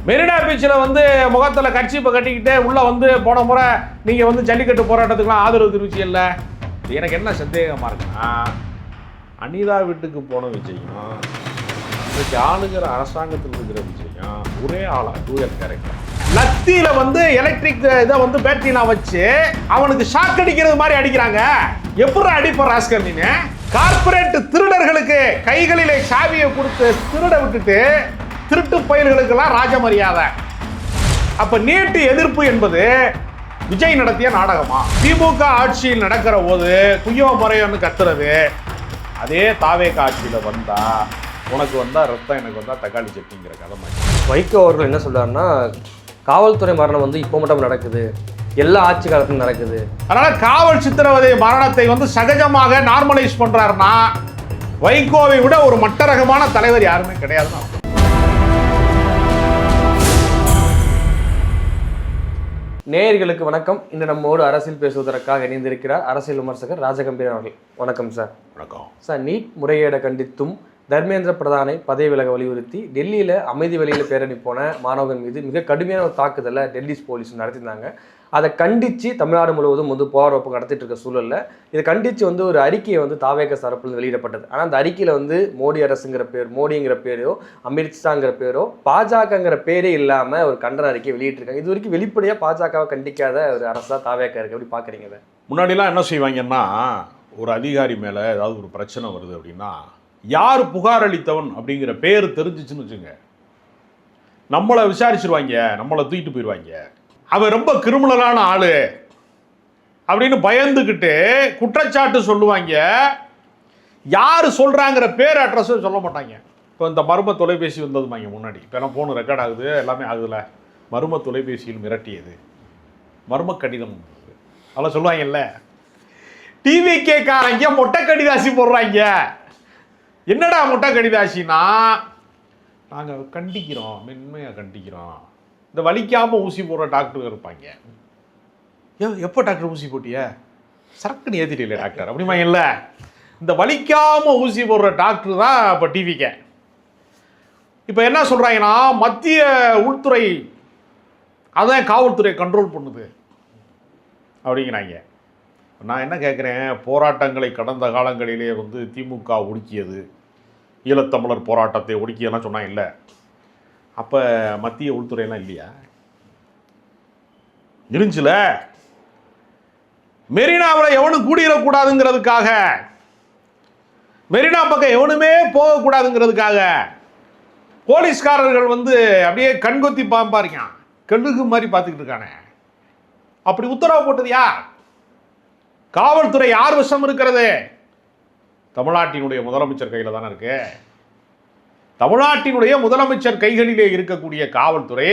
மெரினா பீச்சில் வந்து முகத்தில் கட்சிப்பை கட்டிக்கிட்டு உள்ளே வந்து போன முறை நீங்கள் வந்து ஜல்லிக்கட்டு போராட்டத்துக்குலாம் ஆதரவு தெரிவிச்சில்ல. எனக்கு என்ன சந்தேகமாக இருக்குன்னா, அனிதா வீட்டுக்கு போன விஜயம் இன்னைக்கு ஆளுகிற அரசாங்கத்தில் இருக்கிற விஜயம் ஒரே ஆளா டூயல் கேரக்டர். லத்தியில் வந்து எலக்ட்ரிக் இதை வந்து பேட்டரினா வச்சு அவனுக்கு ஷாக் அடிக்கிறது மாதிரி அடிக்கிறாங்க. எப்படி அடிப்ப ராஸ்கர் நீங்க? கார்பரேட் திருடர்களுக்கு கைகளிலே சாவியை கொடுத்து திருட விட்டுட்டு திருட்டு பயல்களுக்கெல்லாம் ராஜ மரியாதை. அப்ப நீட்டு எதிர்ப்பு என்பது விஜய் நடத்திய நாடகமா? திமுக ஆட்சியில் நடக்கிற போது குய்யோ முறையோன்னு கத்துறது, அதே தாவேக ஆட்சியில் வந்தா உனக்கு வந்தா ரத்தம், எனக்கு வந்தா தக்காளி சட்னிங்கிற கதை மாதிரி. வைகோ அவர்கள் என்ன சொல்றாருன்னா, காவல்துறை மரணம் வந்து இப்போ மட்டும் நடக்குது, எல்லா ஆட்சி காலத்திலும் நடக்குது. அதனால காவல் சித்திரவதை மரணத்தை வந்து சகஜமாக நார்மலைஸ் பண்றாருன்னா வைகோவை விட ஒரு மட்டரகமான தலைவர் யாருமே கிடையாதுன்னு. நேயர்களுக்கு வணக்கம். இன்று நம்மோடு அரசியல் பேசுவதற்காக இணைந்திருக்கிறார் அரசியல் விமர்சகர் ராஜகம்பீரன் அவர்கள். வணக்கம் சார். வணக்கம் சார். நீட் முறையீடை கண்டித்தும் தர்மேந்திர பிரதானை பதவி விலக வலியுறுத்தி டெல்லியில் அமைதி வழியில் பேரணி போன மாணவர்கள் மீது மிக கடுமையான ஒரு தாக்குதலை டெல்லி போலீஸ் நடத்தியிருந்தாங்க. அதை கண்டித்து தமிழ்நாடு முழுவதும் வந்து போராட்டம் நடத்திட்டு இருக்க சூழலில் இதை கண்டித்து வந்து ஒரு அறிக்கையை வந்து தாவேக தரப்பில் வெளியிடப்பட்டது. ஆனால் அந்த அறிக்கையில் வந்து மோடி அரசுங்கிற பேர், மோடிங்கிற பேரோ அமித்ஷாங்கிற பேரோ பாஜகங்கிற பேரே இல்லாமல் ஒரு கண்டன அறிக்கையை வெளியிட்டிருக்காங்க. இது வரைக்கும் வெளிப்படையாக பாஜகவை கண்டிக்காத ஒரு அரசாக தாவேக இருக்கு. எப்படி பார்க்குறீங்க இதை? முன்னாடிலாம் என்ன செய்வாங்கன்னா, ஒரு அதிகாரி மேலே ஏதாவது ஒரு பிரச்சனை வருது அப்படின்னா, யார் புகார் அளித்தவன் அப்படிங்கிற பேர் தெரிஞ்சிச்சுன்னு வச்சுங்க, நம்மளை விசாரிச்சிருவாங்க, நம்மளை தூக்கிட்டு போயிடுவாங்க, அவன் ரொம்ப கிரிமினலான ஆளு அப்படின்னு பயந்துக்கிட்டு குற்றச்சாட்டு சொல்லுவாங்க. யார் சொல்கிறாங்கிற பேர் அட்ரஸும் சொல்ல மாட்டாங்க. இப்போ இந்த மர்ம தொலைபேசி வந்ததுமாங்க முன்னாடி, இப்போ என்ன ஃபோனு ரெக்கார்ட் ஆகுது, எல்லாமே ஆகுதுல்ல, மர்ம தொலைபேசியில் மிரட்டியது, மர்ம கடிதம் அதெல்லாம் சொல்லுவாங்கல்ல. டிவிகே காரங்க மொட்டை கடிதாசி போடுறாங்க. என்னடா மொட்டை கடிதாசினா, நாங்கள் கண்டிக்கிறோம், மென்மையாக கண்டிக்கிறோம். இந்த வலிக்காமல் ஊசி போடுற டாக்டர் இருப்பாங்க. எப்போ டாக்டர் ஊசி போட்டிய? சரக்குன்னு ஏற்றிட்டே டாக்டர் அப்படிமா இல்லை. இந்த வலிக்காமல் ஊசி போடுற டாக்டர் தான் இப்போ டிவிக்கே. இப்போ என்ன சொல்கிறாங்கன்னா, மத்திய உள்துறை அதான் காவல்துறை கண்ட்ரோல் பண்ணுது அப்படிங்கிறாங்க. நான் என்ன கேட்குறேன், போராட்டங்களை கடந்த காலங்களிலே வந்து திமுக ஒடுக்கியது, ஈழத்தமிழர் போராட்டத்தை ஒடுக்கியெல்லாம் சொன்னா இல்லை. அப்போ மத்திய உள்துறையெல்லாம் இல்லையா? இருந்துச்சுல. மெரினாவில் எவனும் கூடிடக்கூடாதுங்கிறதுக்காக, மெரினா பக்கம் எவனுமே போகக்கூடாதுங்கிறதுக்காக போலீஸ்காரர்கள் வந்து அப்படியே கண்கொத்தி பாம்பா இருக்கான், கண்ணுக்கு மாதிரி பார்த்துக்கிட்டு இருக்கானே. அப்படி உத்தரவு போட்டது யார்? காவல்துறை யார் வசம் இருக்கிறது? தமிழ்நாட்டினுடைய முதலமைச்சர் கையில் தானே இருக்கு. தமிழ்நாட்டினுடைய முதலமைச்சர் கைகளிலே இருக்கக்கூடிய காவல்துறை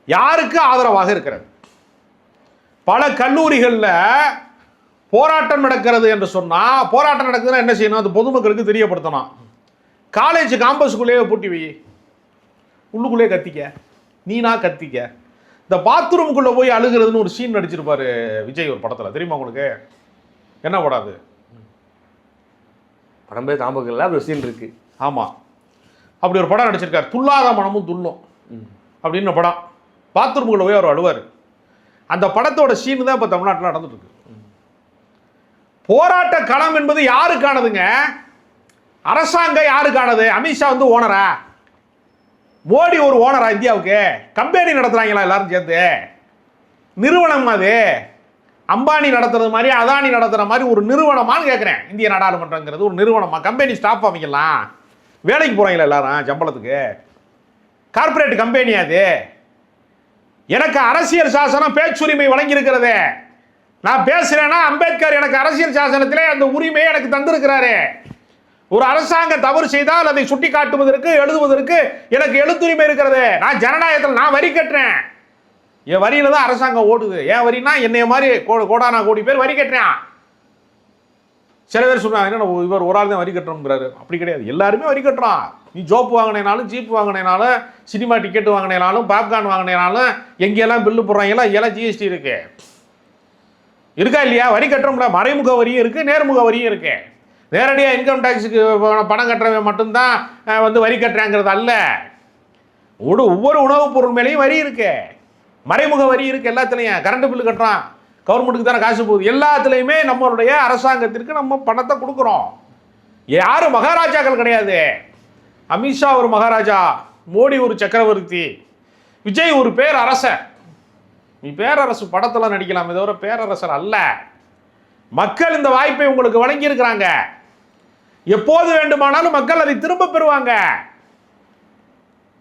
யாருக்கு ஆதரவாக இருக்கிறது? பல கல்லூரிகளில் போராட்டம் நடக்கிறது என்று சொன்னால், போராட்டம் நடக்குதுன்னா என்ன செய்யணும்? அது பொதுமக்களுக்கு தெரியப்படுத்தணும். காலேஜ் காம்பஸ்குள்ளேயே பூட்டி வை, உள்ளுக்குள்ளேயே கத்திக்க, நீனா கத்திக்க. இந்த பாத்ரூமுக்குள்ளே போய் அழுகிறதுன்னு ஒரு சீன் நடிச்சிருப்பாரு விஜய் ஒரு படத்தில், தெரியுமா உங்களுக்கு? என்ன படாது படம் பேர் காம்புகளில் அப்படி சீன் இருக்கு. ஆமாம், அப்படி ஒரு படம் நடிச்சிருக்காரு, துள்ளாத மனமும் துள்ளும் அப்படின்னு படம். பாத்ரூமுக்குள்ள போய் அவர் அழுவார். அந்த படத்தோட சீன் தான் இப்போ தமிழ்நாட்டில் நடந்துட்டு இருக்கு. போராட்ட களம் என்பது யாருக்கானதுங்க? அரசாங்கம் யாருக்கானது? அமித்ஷா வந்து ஓனரா? மோடி ஒரு ஓனரா இந்தியாவுக்கு? கம்பெனி நடத்துறாங்களா எல்லாரும் சேர்ந்து? நிறுவனம் அது அம்பானி நடத்துறது மாதிரி, அதானி நடத்துற மாதிரி ஒரு நிறுவனமானு கேட்குறேன். இந்திய நாடாளுமன்றங்கிறது ஒரு நிறுவனமா? கம்பெனி ஸ்டாஃப் அமைக்கலாம், வேலைக்கு போகிறாங்களா எல்லாரும் சம்பளத்துக்கு? கார்பரேட் கம்பெனி அது. எனக்கு அரசியல் சாசனம் பேச்சுரிமை வழங்கியிருக்கிறது. நான் பேசுகிறேன்னா அம்பேத்கர் எனக்கு அரசியல் சாசனத்திலே அந்த உரிமையை எனக்கு தந்திருக்கிறாரு. ஒரு அரசாங்கம் தவறு செய்தால் அதை சுட்டி காட்டுவதற்கு, எழுதுவதற்கு எனக்கு எழுத்துரிமை இருக்கிறது. நான் ஜனநாயகத்தில் நான் வரி கட்டுறேன். என் வரியில தான் அரசாங்கம் ஓடுது. என் வரினா என்னைய மாதிரி கோடானா கோடி பேர் வரி கட்டுறான். சில பேர் சொல்றாங்க, என்ன இவர் ஒரு ஆள் தான் வரி கட்டணுங்கிறாரு. அப்படி கிடையாது, எல்லாருமே வரி கட்டுறான். நீ ஜோப்பு வாங்கினாலும், ஜீப் வாங்கினாலும், சினிமா டிக்கெட் வாங்கினாலும், பாப்கார்ன் வாங்கினாலும், எங்கெல்லாம் பில்லு போடுறாங்களோ எல்லாம் ஜிஎஸ்டி இருக்கு. இருக்கா இல்லையா? வரி கட்டுறோம்ல. மறைமுக வரியும் இருக்கு, நேர்முக வரியும் இருக்கு. நேரடியாக இன்கம் டேக்ஸுக்கு பணம் கட்டுறவன் மட்டும்தான் வந்து வரி கட்டுறாங்கிறது அல்ல. ஒவ்வொரு உணவுப் பொருள் மேலேயும் வரி இருக்கு, மறைமுக வரி இருக்கு, எல்லாத்துலேயும் கரண்ட் பில்லு கட்டுறான், கவர்மெண்ட்டுக்கு தானே காசு போகுது, எல்லாத்துலேயுமே நம்மளுடைய அரசாங்கத்திற்கு நம்ம பணத்தை கொடுக்குறோம். யாரும் மகாராஜாக்கள் கிடையாது. அமித்ஷா ஒரு மகாராஜா, மோடி ஒரு சக்கரவர்த்தி, விஜய் ஒரு பேரரசர். நீ பேரரசு படத்தில் நடிக்கலாம், தவிர பேரரசர் அல்ல. மக்கள் இந்த வாய்ப்பை உங்களுக்கு வழங்கி இருக்கிறாங்க. எப்போது வேண்டுமானாலும் மக்கள் அதை திரும்ப பெறுவாங்க.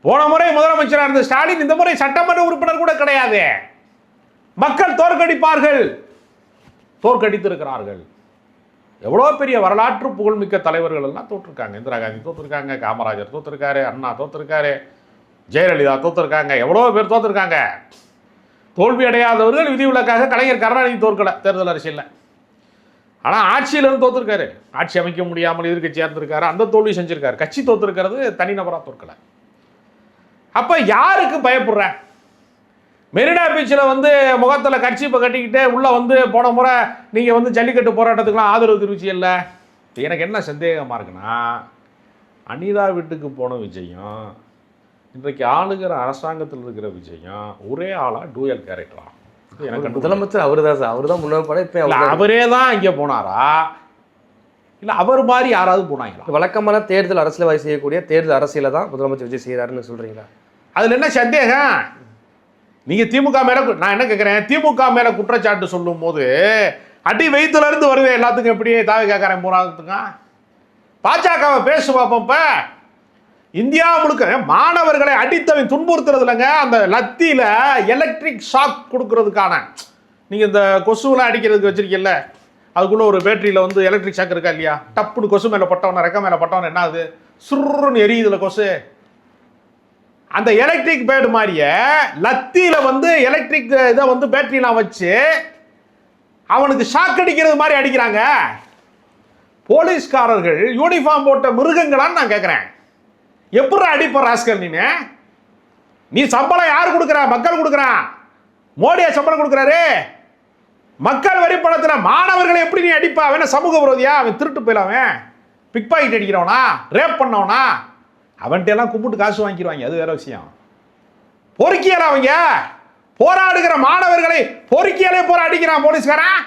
போன முறை முதலமைச்சராக இருந்த ஸ்டாலின் இந்த முறை சட்டமன்ற உறுப்பினர் கூட கிடையாது. மக்கள் தோற்கடிப்பார்கள், தோற்கடித்திருக்கிறார்கள். எவ்வளோ பெரிய வரலாற்று புகழ்மிக்க தலைவர்கள் எல்லாம் தோற்றிருக்காங்க. இந்திரா காந்தி தோற்றிருக்காங்க, காமராஜர் தோற்றிருக்காரு, அண்ணா தோற்றிருக்காரு, ஜெயலலிதா தோற்றிருக்காங்க, எவ்வளோ பேர் தோற்றிருக்காங்க. தோல்வி அடையாதவர்கள் விதிவிலக்காக கலைஞர் கருணாநிதி தோற்கலை தேர்தல் அரசியலில். ஆனால் ஆட்சியிலிருந்து தோற்றிருக்காரு, ஆட்சி அமைக்க முடியாமல் எதிர்க்கட்சியாக இருந்திருக்காரு, அந்த தோல்வி செஞ்சிருக்காரு. கட்சி தோற்றிருக்கிறது, தனிநபராக தோற்கலை. அப்போ யாருக்கு பயப்படுற? மெரினா பீச்சில் வந்து முகத்தில் கட்சிப்பை கட்டிக்கிட்டு உள்ளே வந்து போன முறை நீங்கள் வந்து ஜல்லிக்கட்டு போராட்டத்துக்குலாம் ஆதரவு தெரிவிச்சில்ல. எனக்கு என்ன சந்தேகமாக இருக்குன்னா, அனிதா வீட்டுக்கு போன விஜயம், இன்றைக்கு ஆளுகிற அரசாங்கத்தில் இருக்கிற விஜயம் ஒரே ஆளா டூயல் கேரக்டரா? எனக்கு முதலமைச்சர் அவர் தான் சார், அவர் தான் முன்னாடி. இப்போ அவரே தான் இங்கே போனாரா, இல்லை அவர் மாதிரி யாராவது போனாங்களா? வழக்கமான தேர்தல் அரசியல் செய்யக்கூடிய தேர்தல் அரசியலை தான் முதலமைச்சர் விஜய் செய்கிறாருன்னு சொல்கிறீங்களா? அதில் என்ன சந்தேகம்? நீங்கள் திமுக மேலே, நான் என்ன கேட்குறேன், திமுக மேலே குற்றச்சாட்டு சொல்லும் போது அடி வயிற்றுலேருந்து வருது எல்லாத்துக்கும். எப்படி தாவேக்காரன் போராட்டத்துக்கா பாஜகவை பேசு பார்ப்போம். இப்போ இந்தியா முழுக்க மாணவர்களை அடித்தவன் துன்புறுத்துறது இல்லைங்க, அந்த லத்தியில் எலக்ட்ரிக் ஷாக் கொடுக்கறதுக்கான. நீங்கள் இந்த கொசுவெலாம் அடிக்கிறதுக்கு வச்சிருக்கீல்ல, அதுக்குள்ளே ஒரு பேட்டரியில் வந்து எலக்ட்ரிக் ஷாக் இருக்கா இல்லையா? டப்புன்னு கொசு மேலே பட்டவன, ரெக்க மேலே பட்டவன என்ன ஆகுது? சுருன்னு எரியுதுல கொசு. அந்த எலக்ட்ரிக் பேடு மாதிரியே லத்தியில் வந்து எலக்ட்ரிக் இதை வந்து பேட்டரியெலாம் வச்சு அவனுக்கு ஷாக் அடிக்கிறது மாதிரி அடிக்கிறாங்க. போலீஸ்காரர்கள் யூனிஃபார்ம் போட்ட மிருகங்களான்னு நான் கேட்குறேன். எப்படி அடிப்ப ராஸ்கல்? நீ சம்பளம் யார் கொடுக்குறா? மக்கள் கொடுக்குறான். மோடியா சம்பளம் கொடுக்குறாரு? மக்கள் வரி பணத்தில் மாணவர்களை எப்படி நீ அடிப்பா? அவன் சமூக விரோதியா? அவன் திருட்டு போயிடலாம், பிக் பாக்கெட் அடிக்கிறவனா, ரேப் பண்ணவனா, அவன்கிட்ட எல்லாம் கும்பிட்டு காசு வாங்கிடுவாங்க, அது வேற விஷயம். பொறுக்கியல அவங்க போராடுகிற மாணவர்களை பொறுக்கியலே போற அடிக்கிறான் போலீஸ்காரன்.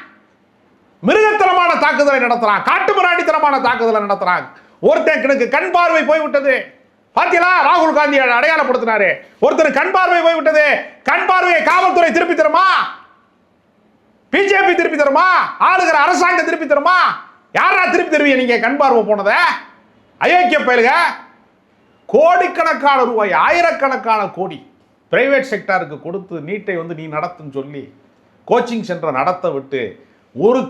மிருகத்தனமான தாக்குதலை நடத்துறான், காட்டு மிராண்டித்தனமான தாக்குதலை நடத்துறான். ஒருத்தனுக்கு கண் பார்வை போய்விட்டது. பாத்தீங்களா, ராகுல் காந்தி அடையாளப்படுத்தினாரு. ஒருத்தர் கண் பார்வை போய்விட்டது. கண் பார்வையை காவல்துறை திருப்பி தருமா? பிஜேபி திருப்பி தருமா? ஆளுகிற அரசாங்கம் திருப்பி தருமா? யாரா திருப்பி தருவீங்க நீங்க கண் பார்வை போனத? அயோக்கிய பயலுக. கோடிக்கணக்கான ரூபாய், ஆயிரக்கணக்கான கோடி பிரைவேட் செக்டாருக்கு கொடுத்து நீட்டை வந்து நீ நடத்துன்னு சொல்லி கோச்சிங் சென்டரை நடத்த விட்டு ஒரு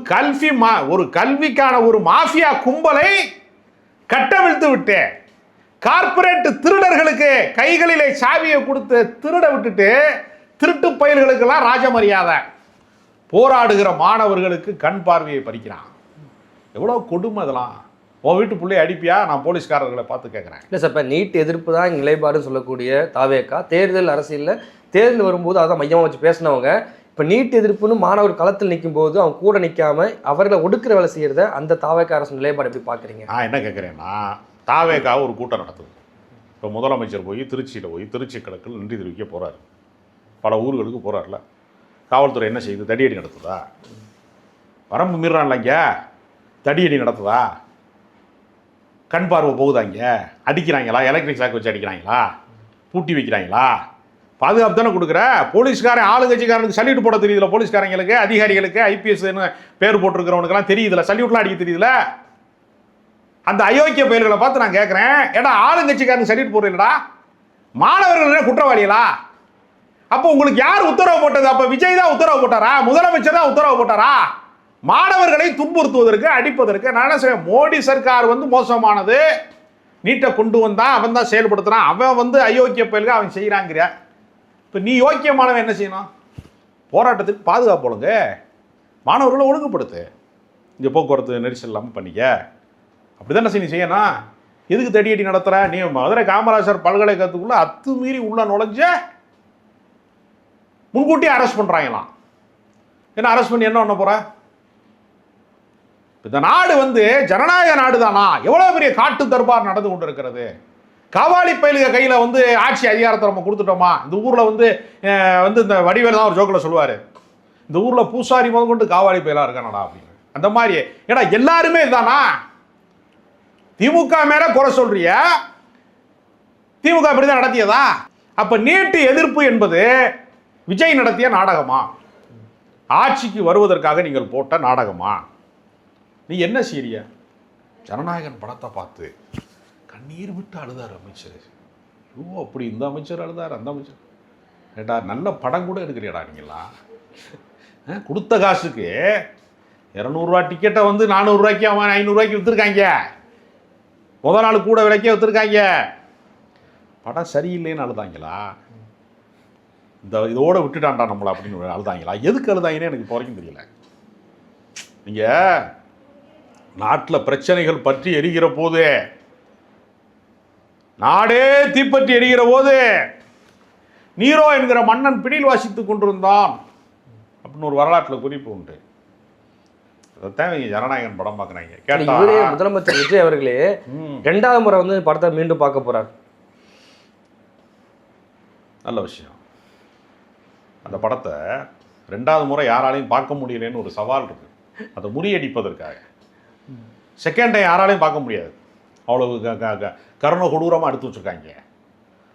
கல்விக்கான ஒரு மாஃபியா கும்பலை கட்டவிழ்த்து விட்டு கார்ப்பரேட் திருடர்களுக்கு கைகளிலே சாவியை கொடுத்து திருட விட்டுட்டு திருட்டு பயல்களுக்கெல்லாம் ராஜமரியாதை. போராடுகிற மாணவர்களுக்கு கண் பார்வையை பறிக்கிறான். எவ்வளோ கொடுமை அதெல்லாம். உன் வீட்டு பிள்ளைய அடிப்பியா? நான் போலீஸ்காரர்களை பார்த்து கேட்குறேன். இல்லை சார், இப்போ நீட் எதிர்ப்பு தான் நிலைப்பாடுன்னு சொல்லக்கூடிய தாவேக்கா தேர்தல் அரசியலில் தேர்தல் வரும்போது அதான் மையமாக வச்சு பேசினவங்க. இப்போ நீட் எதிர்ப்புன்னு மாணவர் களத்தில் நிற்கும் போது அவங்க கூட நிற்காம அவர்களை ஒடுக்கிற வேலை செய்யறத அந்த தாவேக்கா அரசு நிலைப்பாடு எப்படி பார்க்குறீங்க? நான் என்ன கேட்குறேன்னா, தாவேக்காவை ஒரு கூட்டம் நடத்துது. இப்போ முதலமைச்சர் போய் திருச்சியில் போய் திருச்சி கிழக்கில் நன்றி தெரிவிக்க போகிறார். பல ஊர்களுக்கு போகிறார்ல. காவல்துறை என்ன செய்யுது? தடியடி நடத்துதா? வரம்பு மீறான்ல இங்கே தடியடி நடத்துதா? கண் பார்வை போகுதாங்க? அடிக்கிறாங்களா? எலக்ட்ரிக் ஷாக் வச்சு அடிக்கிறாங்களா? பூட்டி வைக்கிறாங்களா? பாதுகாப்பு தானே கொடுக்குற? போலீஸ்காரன் ஆளுங்கட்சிக்காரனுக்கு சல்யூட் போட தெரியுதுல, போலீஸ்காரங்களுக்கு, அதிகாரிகளுக்கு, ஐபிஎஸ்ன்னு பேர் போட்டிருக்கிறவனுக்கெல்லாம் தெரியுதுல, சல்யூட்லாம் அடிக்க தெரியுதுல. அந்த அயோக்கிய பயல்களை பார்த்து நான் கேட்குறேன், ஏடா ஆளுங்கட்சிக்காரனுக்கு சல்யூட் போடுறீங்களா? மாணவர்கள் குற்றவாளிகளா? அப்போ உங்களுக்கு யார் உத்தரவு போட்டது? அப்போ விஜய் தான் உத்தரவு போட்டாரா? முதலமைச்சர் தான் உத்தரவு போட்டாரா? மாணவர்களை துன்புறுத்துவதற்கு, அடிப்பதற்கு. நான் என்ன சொல்றேன், மோடி சர்க்கார் வந்து மோசமானது, நீட்டை கொண்டு வந்தான், அவன் தான் செயல்படுத்துறான், அவன் வந்து அயோக்கிய பயல்கள் அவன் செய்கிறாங்கிற. இப்போ நீ யோக்கியமானவன் என்ன செய்யணும்? போராட்டத்துக்கு பாதுகாப்பு ஒழுங்கு, மாணவர்களை ஒழுங்குபடுத்து, இங்கே போக்குவரத்து நெரிசல் இல்லாமல் பண்ணிக்க. அப்படி தானே நீ செய்யணும். எதுக்கு தடியடி நடத்துகிற? நீ மதுரை காமராஜர் பல்கலைக்கழகத்துக்குள்ளே அத்துமீறி உள்ள நுழைஞ்ச முன்கூட்டியே அரெஸ்ட் பண்ணுறாங்களாம். என்ன அரெஸ்ட் பண்ணி என்ன பண்ண போகிற? இந்த நாடு வந்து ஜனநாயக நாடு தானா? எவ்வளோ பெரிய காட்டு தர்பார் நடந்து கொண்டு இருக்கிறது. காவாலி பயிலுக கையில் வந்து ஆட்சி அதிகாரத்தை நம்ம கொடுத்துட்டோமா? இந்த ஊரில் வந்து இந்த வடிவேல் தான் ஒரு ஜோக்கில் சொல்லுவார், இந்த ஊரில் பூசாரி முதல் கொண்டு காவாலி பயிலாக இருக்கானடா அப்படின்னு. அந்த மாதிரி ஏடா எல்லாருமே இதுதானா? திமுக மேல குறை சொல்றிய, திமுக அப்படிதான் நடத்தியதா? அப்ப நீட்டு எதிர்ப்பு என்பது விஜய் நடத்திய நாடகமா? ஆட்சிக்கு வருவதற்காக நீங்கள் போட்ட நாடகமா? நீ என்ன செய்ய? ஜனநாயகன் படத்தை பார்த்து கண்ணீர் விட்டு அழுதார் அமைச்சர். ஐயோ அப்படி இந்த அமைச்சர் அழுதார், அந்த அமைச்சர். ஏடா நல்ல படம் கூட எடுக்கிறியடா நீங்களா? கொடுத்த காசுக்கு 200 ரூபா டிக்கெட்டை வந்து 400 ரூபாய்க்கு அவன் 500 ரூபாய்க்கு விற்றுருக்காங்க. முதல் நாள் கூட விலைக்கே விற்றுருக்காங்க. படம் சரியில்லைன்னு அழுதாங்களா? இதோட விட்டுட்டான்டா நம்மளை அப்படின்னு அழுதாங்களா? எதுக்கு அழுதாங்கன்னு எனக்கு இப்போ வரைக்கும் தெரியல. நீங்கள் நாட்டில் பிரச்சனைகள் பற்றி எரிகிற போது, நாடே தீப்பற்றி எரிகிற போது நீரோ என்கிற மன்னன் பிடியில் வாசித்துக் கொண்டிருந்தான் அப்படின்னு ஒரு வரலாற்றில் குறிப்பு உண்டு. அதைத்தான் ஜனநாயகன் படம் பார்க்குறாங்க. கேட்டா முதலமைச்சர் விஜய் அவர்களே 2வது முறை வந்து படத்தை மீண்டும் பார்க்க போறார். நல்ல விஷயம். அந்த படத்தை 2வது முறை யாராலையும் பார்க்க முடியலன்னு ஒரு சவால் இருக்கு. அதை முறியடிப்பதற்காக செகண்ட் டைம் யாராலையும் பார்க்க முடியாது, அவ்வளவு கருணை கொடூரமாக எடுத்து வச்சிருக்காங்க.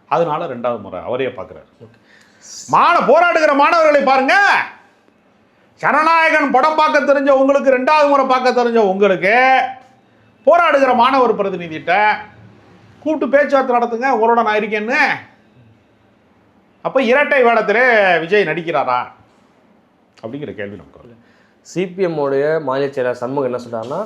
அதனால 2வது முறை அவரே பார்க்குறாரு. போராடுகிற மாணவர்களை பாருங்க. ஜனநாயகன் படம் பார்க்க தெரிஞ்ச உங்களுக்கு, 2வது முறை பார்க்க தெரிஞ்ச உங்களுக்கு, போராடுகிற மாணவர் பிரதிநிதிட்ட கூப்பிட்டு பேச்சுவார்த்தை நடத்துங்க, உங்களோட நான் இருக்கேன்னு. அப்போ இரட்டை வேடத்திலே விஜய் நடிக்கிறாரா அப்படிங்கிற கேள்வி நமக்கு வருது. சிபிஎம் உடைய மாநில செயலர் சண்முகம் என்ன சொல்றாருன்னா,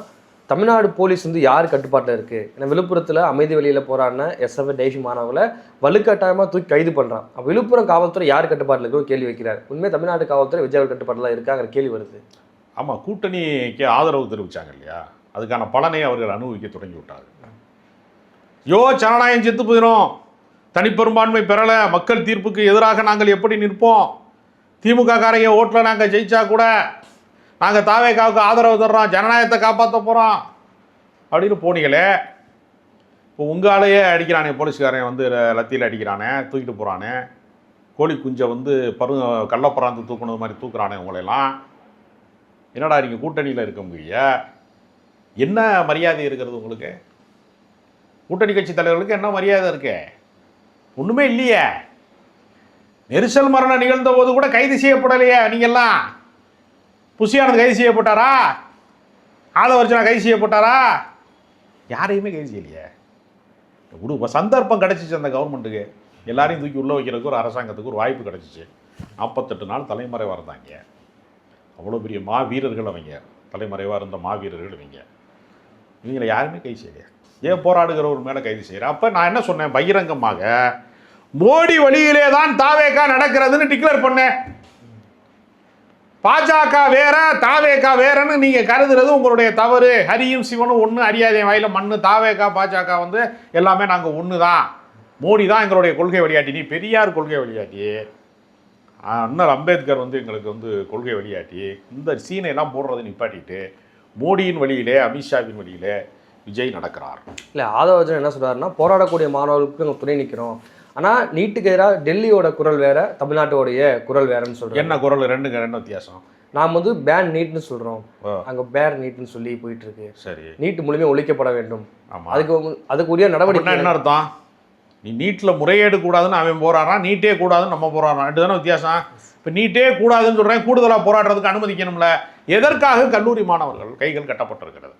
தமிழ்நாடு போலீஸ் வந்து யார் கட்டுப்பாட்டில் இருக்குது? ஏன்னா விழுப்புரத்தில் அமைதி வழியில் போராடின எஸ்எஃப் டைஷி மாணவர்களை வலுக்கட்டாயமாக தூக்கி கைது பண்ணுறான். அப்போ விழுப்புரம் காவல்துறை யார் கட்டுப்பாட்டில் இருக்கோ கேள்வி வைக்கிறார். உண்மையாக தமிழ்நாடு காவல்துறை விஜய் கட்டுப்பாட்டில் இருக்காங்கிற கேள்வி வருது. ஆமாம், கூட்டணிக்கு ஆதரவு தெரிவித்தாங்க இல்லையா, அதுக்கான பலனை அவர்கள் அனுபவிக்க தொடங்கி விட்டாங்க. ஜனநாயகம் செத்து போயிடும், தனிப்பெரும்பான்மை பெறலை, மக்கள் தீர்ப்புக்கு எதிராக நாங்கள் எப்படி நிற்போம், திமுக காரங்க ஓட்டில் நாங்கள் ஜெயிச்சா கூட நாங்கள் தாவேக்காவுக்கு ஆதரவு தர்றோம், ஜனநாயகத்தை காப்பாற்ற போகிறோம் அப்படின்னு போனீங்களே. இப்போ உங்களாலேயே அடிக்கிறானே, போலீஸ்காரன் வந்து லத்தியில் அடிக்கிறானே, தூக்கிட்டு போகிறானே, கோழி குஞ்சை வந்து கள்ளப்பறாந்து தூக்குனது மாதிரி தூக்குறானே உங்களையெல்லாம். என்னடா நீங்கள் கூட்டணியில் இருக்க முடிய? என்ன மரியாதை இருக்கிறது உங்களுக்கு? கூட்டணி கட்சி தலைவர்களுக்கு என்ன மரியாதை இருக்கு? ஒன்றுமே இல்லையே. நெரிசல் மரணம் நிகழ்ந்த போது கூட கைது செய்யப்படலையே நீங்கள்லாம். புஷியானது கைது செய்யப்பட்டாரா? ஆதவர்ஜனா கைது செய்யப்பட்டாரா? யாரையுமே கைது செய்யலையே. சந்தர்ப்பம் கிடச்சிச்சு அந்த கவர்மெண்ட்டுக்கு, எல்லாரையும் தூக்கி உள்ளே வைக்கிறதுக்கு ஒரு அரசாங்கத்துக்கு ஒரு வாய்ப்பு கிடச்சிச்சு. 48 நாள் தலைமறைவாக இருந்தாங்க. அவ்வளோ பெரிய மாவீரர்கள் அவங்க, தலைமறைவாக இருந்த மாவீரர்கள் இவங்களை யாருமே கைது செய்யலையே. ஏன் போராடுகிறவர் மேலே கைது செய்கிறேன்? அப்போ நான் என்ன சொன்னேன், பகிரங்கமாக மோடி வழியிலே தான் தாவேகா நடக்கிறதுன்னு டிக்ளேர் பண்ணேன். பாஜக வேற, தாவேகா வேறன்னு நீங்கள் கருதுறது உங்களுடைய தவறு. ஹரியும் சிவனும் ஒன்று, அறியாதே வாயில மண்ணு. தாவேகா பாஜக வந்து எல்லாமே நாங்கள் ஒன்று தான். மோடி தான் எங்களுடைய கொள்கை வழிகாட்டி. நீ பெரியார் கொள்கை வழிகாட்டி, அண்ணல் அம்பேத்கர் வந்து எங்களுக்கு வந்து கொள்கை வழிகாட்டி. இந்த சீனையெல்லாம் போடுறதை நிப்பாட்டிட்டு மோடியின் வழியிலே, அமித்ஷாவின் வழியிலே விஜய் நடக்கிறார். இல்லை, ஆதவர்ஜன் என்ன சொல்கிறாருன்னா, போராடக்கூடிய மாணவர்களுக்கு நாங்கள் துணை நிற்கிறோம். ஆனால் நீட்டுக்கு எதிராக டெல்லியோட குரல் வேற, தமிழ்நாட்டோடைய குரல் வேறன்னு சொல்கிறோம். என்ன குரல்? ரெண்டு வித்தியாசம். நாம் வந்து பேன் நீட்னு சொல்கிறோம், அங்கே பேர் நீட்னு சொல்லி போயிட்டு இருக்கு. சரி, நீட்டு முழுமையாக ஒழிக்கப்பட வேண்டும். ஆமாம், அதுக்குரிய நடவடிக்கை. என்ன அர்த்தம்? நீ நீட்டில் முறையேடு கூடாதுன்னு அவன் போராடுறான், நீட்டே கூடாதுன்னு நம்ம போராடுறான். ரெண்டு தானே வித்தியாசம். இப்போ நீட்டே கூடாதுன்னு சொல்கிறேன், கூடுதலாக போராடுறதுக்கு அனுமதிக்கணும்ல. எதற்காக கல்லூரி மாணவர்கள் கைகள் கட்டப்பட்டிருக்கிறது?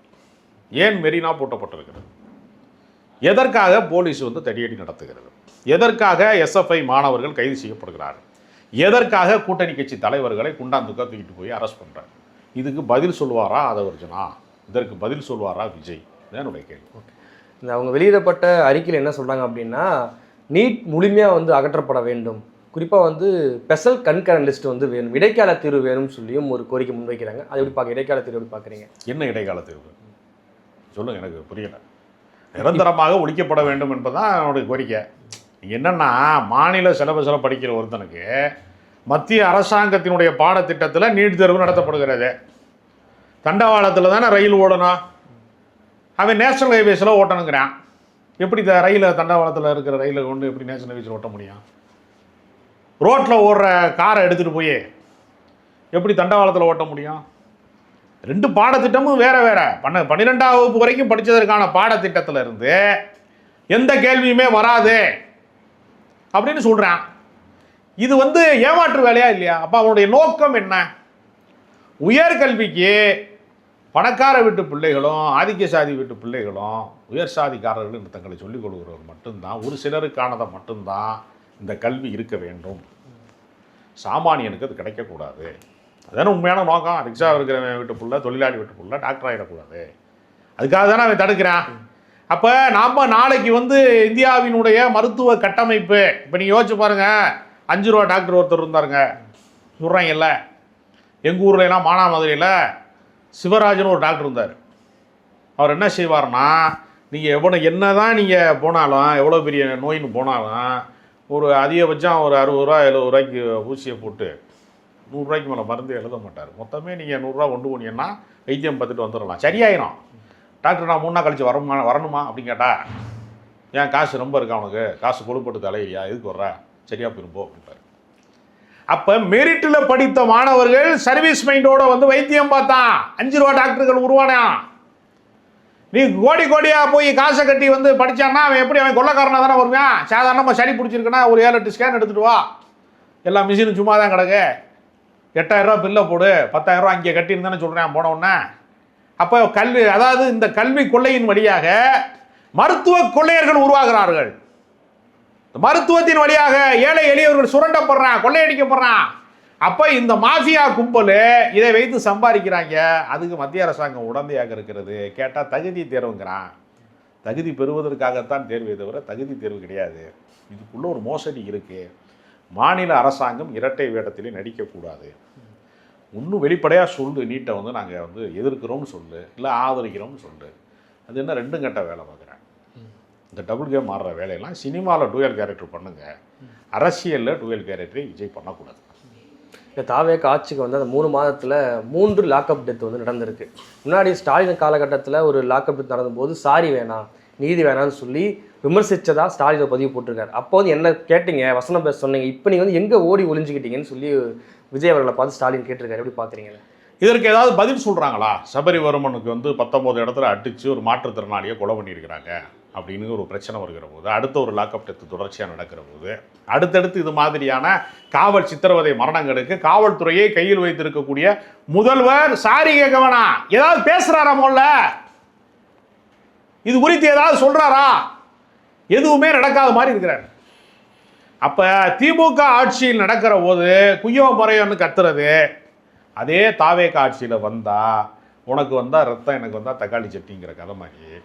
ஏன் மெரினா பூட்டப்பட்டிருக்கிறது? எதற்காக போலீஸ் வந்து தடியடி நடத்துகிறது? எதற்காக எஸ்எஃப்ஐ மாணவர்கள் கைது செய்யப்படுகிறார்கள்? எதற்காக கூட்டணி கட்சி தலைவர்களை குண்டாந்துக்கா தூக்கிட்டு போய் அரெஸ்ட் பண்ணுறாங்க? இதுக்கு பதில் சொல்வாரா ஆதவர்ஜனா? இதற்கு பதில் சொல்வாரா விஜய்? என்னுடைய கேள்வி. ஓகே, இந்த அவங்க வெளியிடப்பட்ட அறிக்கையில் என்ன சொல்கிறாங்க அப்படின்னா, நீட் முழுமையாக வந்து அகற்றப்பட வேண்டும், குறிப்பாக வந்து ஸ்பெஷல் கண்கரண்ட் லிஸ்ட் வந்து வேணும், இடைக்கால தீர்வு வேணும்னு சொல்லியும் ஒரு கோரிக்கை முன்வைக்கிறாங்க. அது எப்படி பார்க்க, இடைக்கால தீர்வு எப்படி பார்க்குறீங்க? என்ன இடைக்கால தீர்வு சொல்லுங்கள், எனக்கு புரியலை. நிரந்தரமாக ஒழிக்கப்பட வேண்டும் என்பதுதான் என்னுடைய கோரிக்கை. என்னென்னா, மாநில சிலபஸில் படிக்கிற ஒருத்தனுக்கு மத்திய அரசாங்கத்தினுடைய பாடத்திட்டத்தில் நீட் தேர்வு நடத்தப்படுகிறது. தண்டவாளத்தில் தானே ரயில் ஓடணும், அவன் நேஷனல் ஹைவேஸில் ஓட்டணுங்கிறான். எப்படி இந்த ரயிலை தண்டவாளத்தில் இருக்கிற ரயிலை கொண்டு எப்படி நேஷனல் ஹைவேஸில் ஓட்ட முடியும்? ரோட்டில் ஓடுற காரை எடுத்துகிட்டு போய் எப்படி தண்டவாளத்தில் ஓட்ட முடியும்? 2 பாடத்திட்டமும் வேற வேற. 12ஆம் வகுப்பு வரைக்கும் படித்ததற்கான பாடத்திட்டத்தில் இருந்து எந்த கேள்வியுமே வராது அப்படின்னு சொல்கிறான். இது ஏமாற்று வேலையா இல்லையா? அப்போ அவனுடைய நோக்கம் என்ன? உயர்கல்விக்கு பணக்கார வீட்டு பிள்ளைகளும் ஆதிக்க சாதி வீட்டு பிள்ளைகளும் உயர் சாதிக்காரர்கள் என்று தங்களை சொல்லிக் கொள்கிறவர் மட்டும்தான், ஒரு சிலருக்கானதை மட்டும்தான் இந்த கல்வி இருக்க வேண்டும். சாமானியனுக்கு அது கிடைக்கக்கூடாது. அதான உண்மையான நோக்கம். ரிக்ஷா இருக்கிற வீட்டு பிள்ளை, தொழிலாளி வீட்டு பிள்ளை டாக்டர் ஆகிடக்கூடாது. அதுக்காக தானே அவன் தடுக்கிறான். அப்போ நாம் நாளைக்கு இந்தியாவினுடைய மருத்துவ கட்டமைப்பு இப்போ நீங்கள் யோசிச்சு பாருங்கள். 5 ரூபா டாக்டர் ஒருத்தர் இருந்தாருங்க, சொல்கிறாங்கல்ல. எங்கள் ஊர்லாம் மானாமதுரையில் சிவராஜன் ஒரு டாக்டர் இருந்தார். அவர் என்ன செய்வார்னா, நீங்கள் என்ன தான் நீங்கள் போனாலும், எவ்வளோ பெரிய நோயின்னு போனாலும், ஒரு அதிகபட்சம் ஒரு 60 ரூபா 70 ரூபாய்க்கு ஊசியை போட்டு 100 ரூபாய்க்கு மேலே மருந்து எழுத மாட்டார். மொத்தமே நீங்கள் 100 ரூபா கொண்டு போனீங்கன்னா வைத்தியம் பார்த்துட்டு வந்துடலாம், சரியாயிரும். டாக்டர் நான் 3 நாள் கழிச்சு வரணுமா அப்படின்னு கேட்டால், ஏன் காசு ரொம்ப இருக்கா உனக்கு, காசு கொழுப்பட்டு தலையிலையா, எதுக்கு வர்ற, சரியாக போயிருப்போம் அப்படின்ட்டார். அப்போ மெரிட்டில் படித்த மாணவர்கள் சர்வீஸ் மைண்டோட வைத்தியம் பார்த்தான் 5 ரூபா டாக்டர்கள் உருவானான். நீ கோடி கோடியாக போய் காசை கட்டி படித்தான்னா அவன் எப்படி, அவன் கொள்ளக்காரனாக தானே வருவான். சாதாரணமாக சளி பிடிச்சிருக்குன்னா ஒரு 7-8 ஸ்கேன் எடுத்துகிட்டு வா, எல்லா மிஷினும் சும்மா தான் கிடக்கு, 8000 ரூபா பில்லை போடு, 10000 ரூபா அங்கே கட்டியிருந்தானே சொல்கிறேன் போன உடனே. அப்போ அதாவது இந்த கல்வி கொள்ளையின் வழியாக மருத்துவ கொள்ளையர்கள் உருவாகிறார்கள். மருத்துவத்தின் வழியாக ஏழை எளியவர்கள் சுரண்டப்படுறான், கொள்ளையடிக்கப்படுறான். அப்போ இந்த மாஃபியா கும்பல் இதை வைத்து சம்பாதிக்கிறாங்க. அதுக்கு மத்திய அரசாங்கம் உடந்தையாக இருக்கிறது. கேட்டால் தகுதி தேர்வுங்கிறான். தகுதி பெறுவதற்காகத்தான் தேர்வே தவிர தகுதி தேர்வு கிடையாது. இதுக்குள்ளே ஒரு மோசடி இருக்குது. மாநில அரசாங்கம் இரட்டை வேடத்திலே நடிக்கக்கூடாது. இன்னும் வெளிப்படையாக சொல்லு, நீட்டை நாங்கள் எதிர்க்கிறோம்னு சொல்லு, இல்லை ஆதரிக்கிறோம்னு சொல்லு. அது என்ன 2 கட்ட வேலை பார்க்குறேன். இந்த டபுள் கேம் ஆடுற வேலையெல்லாம் சினிமாவில் டூயல் கேரக்டர் பண்ணுங்கள், அரசியலில் டூயல் கேரக்டரை விஜய் பண்ணக்கூடாது. இந்த தாவேக ஆட்சிக்கு அந்த 3 மாதத்தில் 3 லாக்அப் டெத் நடந்திருக்கு. முன்னாடி ஸ்டாலின் காலகட்டத்தில் ஒரு லாக்அப் டெத் நடந்தபோது சாரி வேணாம், நீதி வேணாம்னு சொல்லி விமர்சித்ததா ஸ்டாலின் பதிவு போட்டிருக்காரு. அப்போ என்ன கேட்டீங்க, வசனம் பேச சொன்னீங்க, இப்போ நீங்கள் எங்கே ஓடி ஒளிஞ்சிக்கிட்டீங்கன்னு சொல்லி விஜய் அவர்களை பார்த்து ஸ்டாலின் கேட்டிருக்காரு. எப்படி பார்க்குறீங்க? இதற்கு ஏதாவது பதில் சொல்கிறாங்களா? சபரிவர்மனுக்கு 19 இடத்துல அடித்து ஒரு மாற்றுத்திறனாளியை கொலை பண்ணியிருக்கிறாங்க அப்படின்னு ஒரு பிரச்சனை வருகிற போது, அடுத்த ஒரு லாக்அப் டெத்து தொடர்ச்சியாக நடக்கிற போது, அடுத்தடுத்து இது மாதிரியான காவல் சித்திரவதை மரணங்களுக்கு காவல்துறையை கையில் வைத்திருக்கக்கூடிய முதல்வர் சாரி கேட்க வேணாம், ஏதாவது பேசுகிறாரா? முதல்ல இது குறித்து ஏதாவது சொல்கிறாரா? எதுவுமே நடக்காத மாதிரி இருக்கிறார். அப்போ திமுக ஆட்சியில் நடக்கிற போது குய்யோ முறையோன்னு கத்துறது, அதே தாவேக ஆட்சியில் வந்தால் உனக்கு ரத்தம், எனக்கு தக்காளி சட்டிங்கிற கதை மாதிரி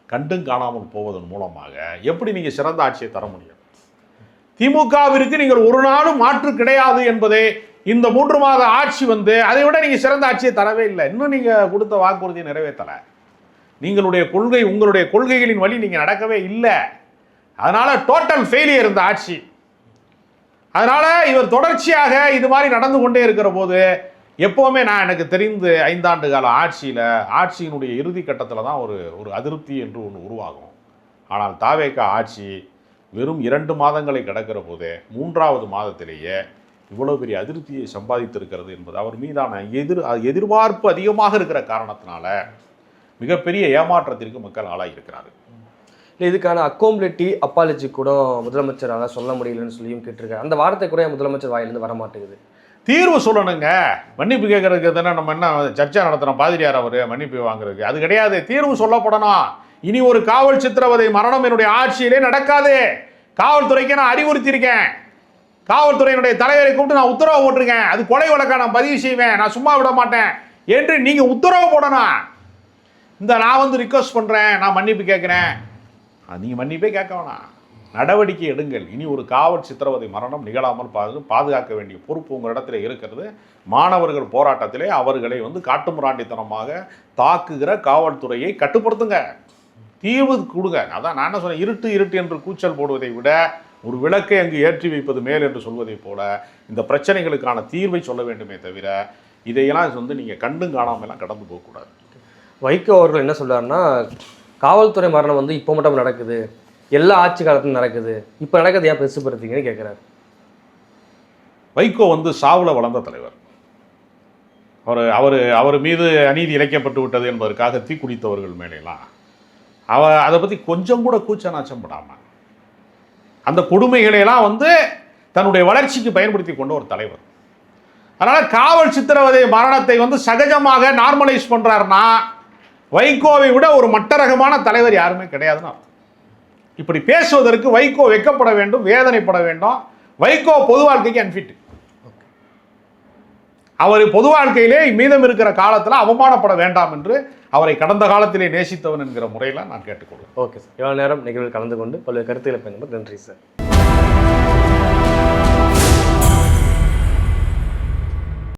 கண்டும் காணாமல் போவதன் மூலமாக எப்படி நீங்கள் சிறந்த ஆட்சியை தர முடியும்? திமுகவிற்கு நீங்கள் ஒரு நாளும் மாற்று கிடையாது என்பதை இந்த 3 மாத ஆட்சி அதை விட நீங்கள் சிறந்த ஆட்சியை தரவே இல்லை. இன்னும் நீங்கள் கொடுத்த வாக்குறுதியை நிறைவேற்றலை. உங்களுடைய கொள்கைகளின் வழி நீங்கள் நடக்கவே இல்லை. அதனால் டோட்டல் ஃபெயிலியர் இந்த ஆட்சி. அதனால் இவர் தொடர்ச்சியாக இது மாதிரி நடந்து கொண்டே இருக்கிற போது எப்போவுமே எனக்கு தெரிந்து 5 ஆண்டு கால ஆட்சியினுடைய இறுதி கட்டத்தில் தான் ஒரு அதிருப்தி என்று ஒன்று உருவாகும். ஆனால் தாவேக ஆட்சி வெறும் 2 மாதங்களை கடக்கிற போதே 3வது மாதத்திலேயே இவ்வளோ பெரிய அதிருப்தியை சம்பாதித்திருக்கிறது என்பது அவர் மீதான எதிர்பார்ப்பு அதிகமாக இருக்கிற காரணத்தினால மிகப்பெரிய ஏமாற்றத்திற்கு மக்கள் ஆளாகியிருக்கிறார்கள். இல்லை, இதுக்கான அக்கோம்பலிட்டி அப்பாலஜி கூட முதலமைச்சராக சொல்ல முடியலன்னு சொல்லியும் கேட்டிருக்காரு. அந்த வார்த்தை கூட முதலமைச்சர் வாயிலிருந்து வர மாட்டேங்குது. தீர்வு சொல்லணுங்க. மன்னிப்பு கேட்கறதுக்கு தானே நம்ம என்ன சர்ச்சை நடத்துகிறோம், பாதிரியார் அவர் மன்னிப்பு வாங்குறதுக்கு? அது கிடையாது. தீர்வு சொல்லப்படணும். இனி ஒரு காவல் சித்திரவதை மரணம் என்னுடைய ஆட்சியிலே நடக்காது. காவல்துறைக்கு நான் அறிவுறுத்தியிருக்கேன். காவல்துறையினுடைய தலைவரை கூப்பிட்டு நான் உத்தரவு போட்டிருக்கேன். அது கொலை வழக்கை நான் பதிவு செய்வேன், நான் சும்மா விட மாட்டேன் என்று நீங்கள் உத்தரவு போடணும். நான் ரிக்வஸ்ட் பண்ணுறேன், நான் மன்னிப்பு கேட்குறேன், நீங்கள் மன்னிப்பே கேட்க வேணாம், நடவடிக்கை எடுங்கள். இனி ஒரு காவல் சித்திரவதை மரணம் நிகழாமல் பாதுகாக்க வேண்டிய பொறுப்பு உங்கள் இடத்துல இருக்கிறது. மாணவர்கள் போராட்டத்திலே அவர்களை காட்டுமிராண்டித்தனமாக தாக்குகிற காவல்துறையை கட்டுப்படுத்துங்க, தீர்வு கொடுங்க. அதான் நான் என்ன சொன்னேன், இருட்டு என்று கூச்சல் போடுவதை விட ஒரு விளக்கை அங்கு ஏற்றி வைப்பது மேல் என்று சொல்வதை போல இந்த பிரச்சனைகளுக்கான தீர்வை சொல்ல வேண்டுமே தவிர இதையெல்லாம் நீங்கள் கண்டும் காணாமலாம் கடந்து போகக்கூடாது. வைகோ அவர்கள் என்ன சொல்றாருன்னா, காவல்துறை மரணம் வந்து இப்போ மட்டும் நடக்குது, எல்லா ஆட்சி காலத்திலும் நடக்குது, இப்போ நடக்கிறது ஏன் பெருசுப்படுத்தீங்கன்னு கேட்குறாரு. வைகோ வந்து சாவுல வளர்ந்த தலைவர். அவர் மீது அநீதி இழைக்கப்பட்டு விட்டது என்பதற்காக தீக்குடித்தவர்கள் மேலாம் அதை பற்றி கொஞ்சம் கூட கூச்ச நாச்சம் படாமல் அந்த கொடுமைகளையெல்லாம் வந்து தன்னுடைய வளர்ச்சிக்கு பயன்படுத்தி கொண்ட ஒரு தலைவர். அதனால் காவல் சித்திரவதை மரணத்தை வந்து சகஜமாக நார்மலைஸ் பண்ணுறாருன்னா வைகோவை விட ஒரு மட்டரகமான தலைவர் யாருமே கிடையாதுன்னா இப்படி பேசுவதற்கு வைகோ வெட்கப்பட வேண்டும், வேதனைப்பட வேண்டும். வைகோ பொது வாழ்க்கைக்கு அன்ஃபிட். அவர் பொது வாழ்க்கையிலே மீதம் இருக்கிற காலத்தில் அவமானப்பட வேண்டாம் என்று அவரை கடந்த காலத்திலே நேசித்தவன் என்கிற முறையில் நான் கேட்டுக்கொள்வேன். ஓகே சார், இவ்வளோ நேரம் நிகழ்வில் கலந்து கொண்டு பல்வேறு கருத்துக்களை பயன்படுத்த நன்றி சார்.